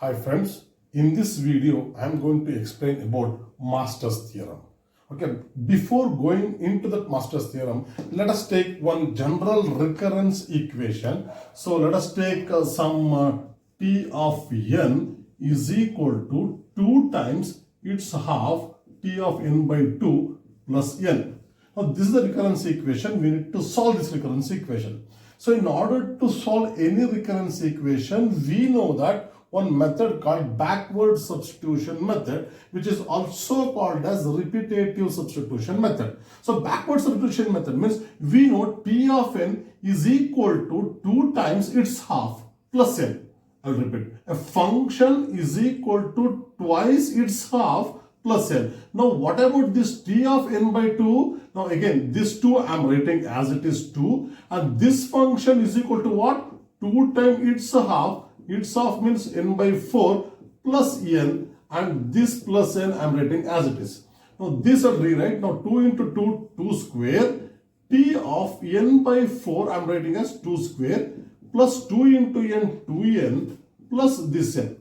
Hi friends, in this video I am going to explain about Master's theorem. Okay, before going into that Master's theorem, let us take one general recurrence equation. So let us take some t of n is equal to 2 times its half t of n by 2 plus n. Now this is the recurrence equation. We need to solve this recurrence equation. So in order to solve any recurrence equation, we know that one method called backward substitution method, which is also called as repetitive substitution method. So backward substitution method means we know t of n is equal to 2 times its half plus n. I'll repeat. A function is equal to twice its half plus n. Now what about this t of n by 2? Now again this 2 I am writing as it is 2, and this function is equal to what? 2 times its half. Its half means n by 4 plus n, and this plus n I am writing as it is. Now this I'll rewrite. Now 2 into 2, 2 square. T of n by 4 I am writing as 2 square plus 2 into n, 2n plus this n.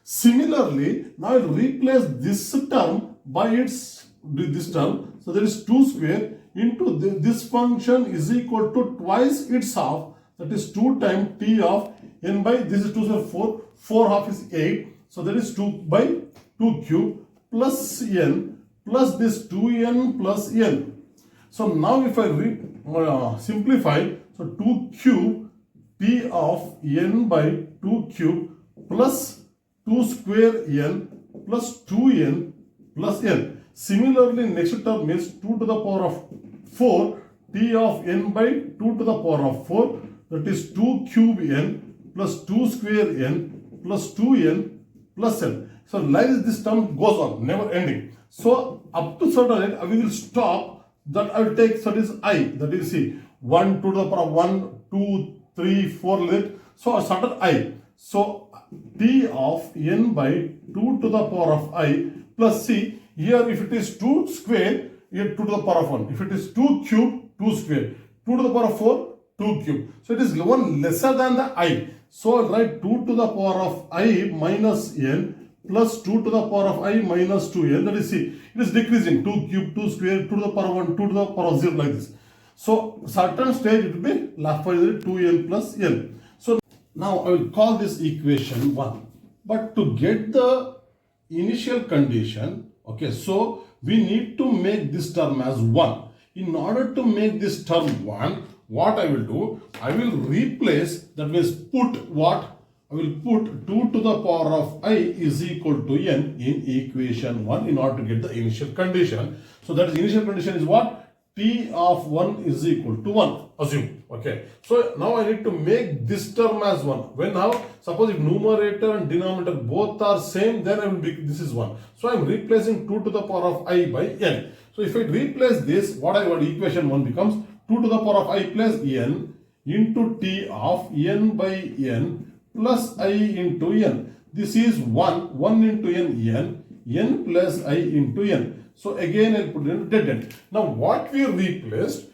Similarly, now I'll replace this term by this term. So there is 2 square into this function is equal to twice its half, that is 2 times t of n by, this is 2 square 4, 4 half is 8. So that is 2 by 2 cube plus n plus this 2n plus n. So now if I simplify, so 2 cube t of n by 2 cube plus 2 square n plus 2n plus n. Similarly, next term is 2 to the power of 4 t of n by 2 to the power of 4, that is 2 cube n plus 2 square n plus 2n plus n. So like this term goes on, never ending. So up to certain end, we will stop. That I will take, that is I, that is see 1 2 to the power of 1 2 3 4 let. So a certain I. So t of n by 2 to the power of I plus c. Here if it is 2 square, here 2 to the power of 1. If it is 2 cube, 2 square. 2 to the power of 4, 2 cube. So it is one lesser than the I. So I'll write 2 to the power of I minus n plus 2 to the power of I minus 2n. That is see, it is decreasing. 2 cube, 2 square, 2 to the power of 1, 2 to the power of 0 like this. So certain stage it will be left by 2n plus n. So now I will call this equation 1. But to get the initial condition, okay, so we need to make this term as 1. In order to make this term 1, what I will do, I will replace, that means put what? I will put 2 to the power of I is equal to n in equation 1 in order to get the initial condition. So that is initial condition is what? T of 1 is equal to 1, assume. Okay. So now I need to make this term as 1. When now, suppose if numerator and denominator both are same, then I will be, this is 1. So I am replacing 2 to the power of I by n. So if I replace this, what equation 1 becomes 2 to the power of I plus n into t of n by n plus I into n. This is 1 into n plus I into n. So again I'll put in dead end. Now what we replaced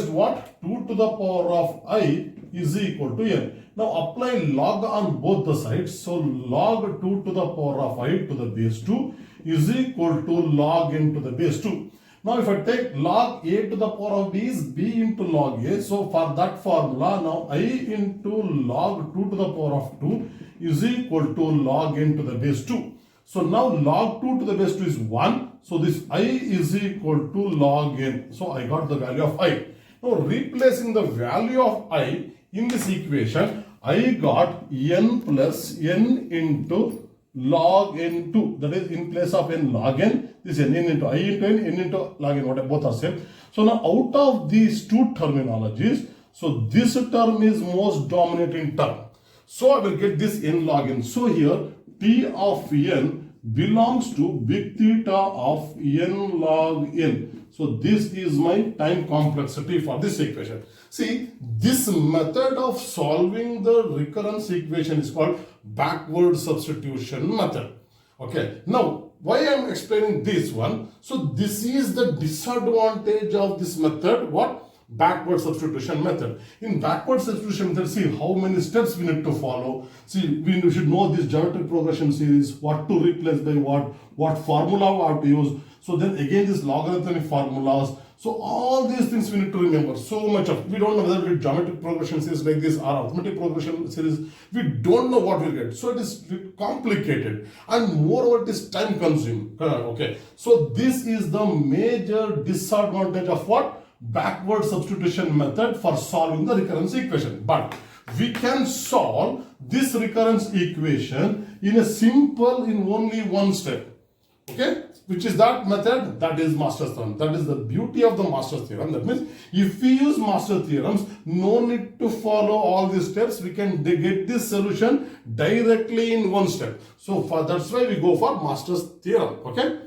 what? 2 to the power of I is equal to n. Now apply log on both the sides. So log 2 to the power of I to the base 2 is equal to log n to the base 2. Now if I take log a to the power of b is b into log a. So for that formula, now I into log 2 to the power of 2 is equal to log n to the base 2. So now log 2 to the base 2 is 1. So this I is equal to log n. So I got the value of I. Now replacing the value of I in this equation, I got n plus n into log n2. That is in place of n log n, this n into I into n into log n, whatever, both are same. So now out of these two terminologies, so this term is most dominating term. So I will get this n log n. So here t of n belongs to big theta of n log n. So this is my time complexity for this equation. See, this method of solving the recurrence equation is called backward substitution method. Okay, now why I am explaining this one? So this is the disadvantage of this method. What? backward substitution method. In backward substitution method, see how many steps we need to follow. See, we should know this geometric progression series, what to replace by what formula we have to use. So then again this logarithmic formulas. So all these things we need to remember. So much of, we don't know whether we geometric progression series like this or arithmetic progression series. We don't know what we'll get. So it is complicated and moreover it is time consuming. Okay. So this is the major disadvantage of what? Backward substitution method for solving the recurrence equation. But we can solve this recurrence equation in only one step. Okay, which is that method? That is Master's theorem. That is the beauty of the Master's theorem. That means if we use Master's theorems, no need to follow all these steps. We can get this solution directly in one step. So that's why we go for Master's theorem. Okay.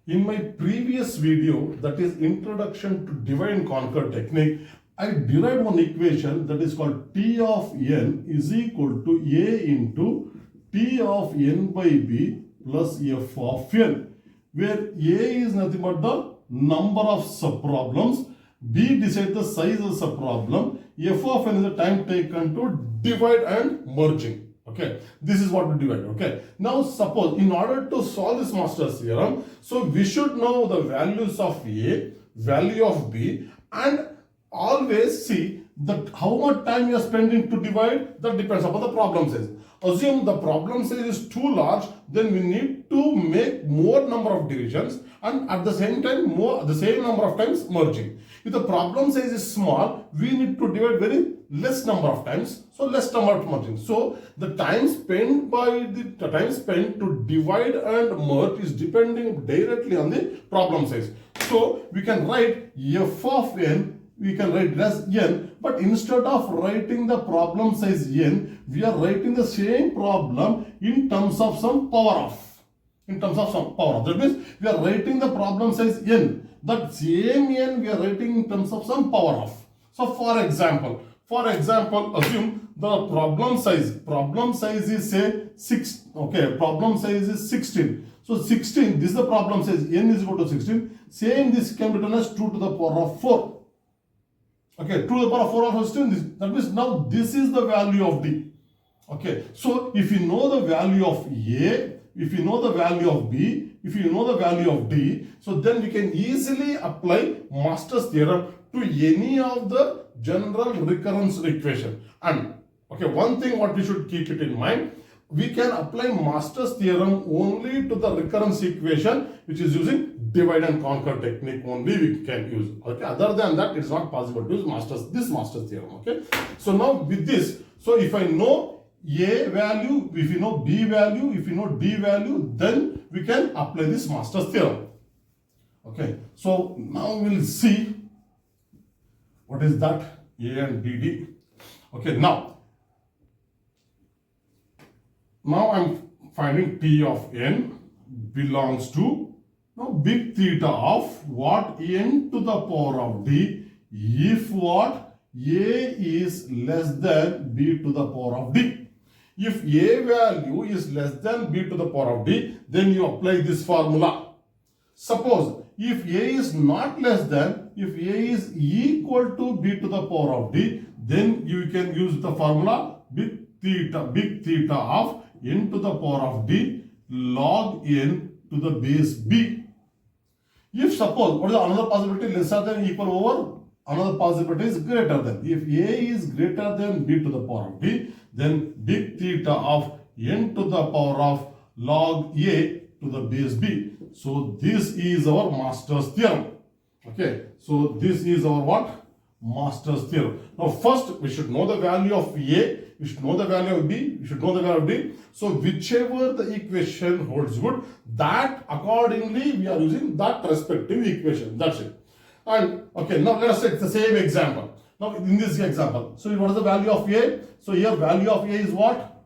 In my previous video, that is Introduction to Divide and Conquer Technique, I derived one equation that is called T of n is equal to A into T of n by B plus F of n, where A is nothing but the number of subproblems, B decides the size of the subproblem, F of n is the time taken to divide and merging. Okay, this is what we divide. Okay, now suppose in order to solve this Master's theorem, so we should know the values of A, value of B, and always see that how much time you are spending to divide, that depends upon the problem size. Assume the problem size is too large, then we need to make more number of divisions and at the same time the same number of times merging. If the problem size is small, we need to divide very less number of times, so less number of merging. So the time spent to divide and merge is depending directly on the problem size. So we can write f of n, we can write it as n, but instead of writing the problem size n, we are writing the same problem in terms of some power of. That means we are writing the problem size n. That same n we are writing in terms of some power of. So for example, assume the problem size is say 6. Okay, problem size is 16. So 16, this is the problem size, n is equal to 16. Same this can be written as 2 to the power of 4. Okay, 2 to the power of 4 of 16, that means now this is the value of D. Okay, so if you know the value of A, if you know the value of B, if you know the value of D, so then we can easily apply Master's theorem to any of the general recurrence equation. And okay, one thing what we should keep it in mind, we can apply Master's theorem only to the recurrence equation which is using divide and conquer technique only we can use. Okay, other than that it's not possible to use this Master's theorem. Okay, so now with this, so if I know A value, if you know B value, if you know D value, then we can apply this Master's theorem. Okay, so now we'll see what is that A and BD. Okay, now I'm finding T of n belongs to big theta of what? N to the power of D if what? A is less than B to the power of D. If A value is less than B to the power of D, then you apply this formula. Suppose if A is not less than, if A is equal to B to the power of D, then you can use the formula big theta of n to the power of D log n to the base B. If suppose, what is another possibility? Lesser than, equal, over, another possibility is greater than. If A is greater than B to the power of D, then big theta of n to the power of log A to the base B. So this is our Master's theorem. Okay, so this is our what? Master's theorem. Now first we should know the value of A, we should know the value of B, we should know the value of D. So whichever the equation holds good, that accordingly we are using that respective equation. That's it. And okay, now let us take the same example. Now in this example, so what is the value of A? So here value of A is what?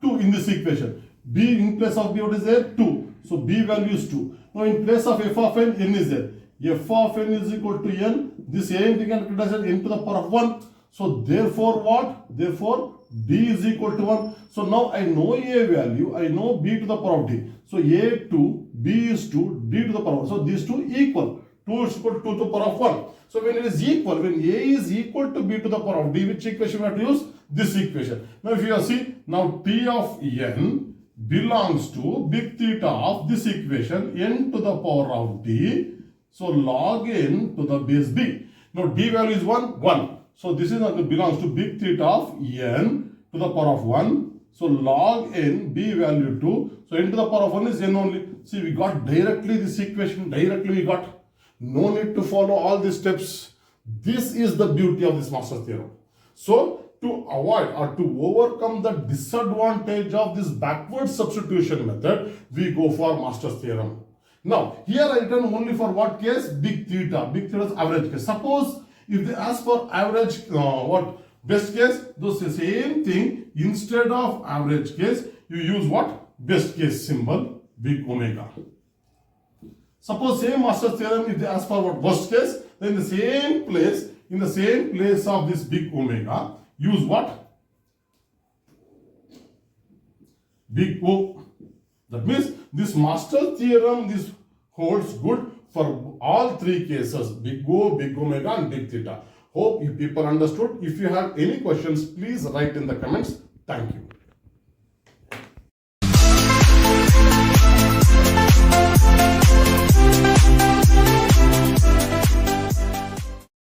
2 in this equation. B in place of B, what is there? 2. So B value is 2. Now in place of f of n, n is there. F of n is equal to n. This n we can write as n to the power of 1. So therefore what? Therefore d is equal to 1. So now I know a value, I know b to the power of d. So a 2, b is 2, d to the power of 1. So these two equal. 2 is equal to 2 to the power of 1. So when it is equal, when a is equal to b to the power of d, which equation we have to use? This equation. Now if you see, now t of n belongs to big theta of this equation, n to the power of d. So log n to the base b. Now d value is 1, 1. So this is belongs to big theta of n to the power of 1. So log n, b value 2. So n to the power of 1 is n only. See, we got directly this equation, directly we got. No need to follow all these steps. This is the beauty of this master's theorem. So to avoid or to overcome the disadvantage of this backward substitution method, we go for master's theorem. Now, here I written only for what case? Big theta. Big theta is average case. Suppose if they ask for average, best case, those the same thing. Instead of average case, you use what? Best case symbol, big omega. Suppose same master's theorem, if they ask for what? Worst case, then in the same place of this big omega, use what? Big O. That means this master theorem, this holds good for all three cases, big O, big omega and big theta. Hope you people understood. If you have any questions, please write in the comments. Thank you.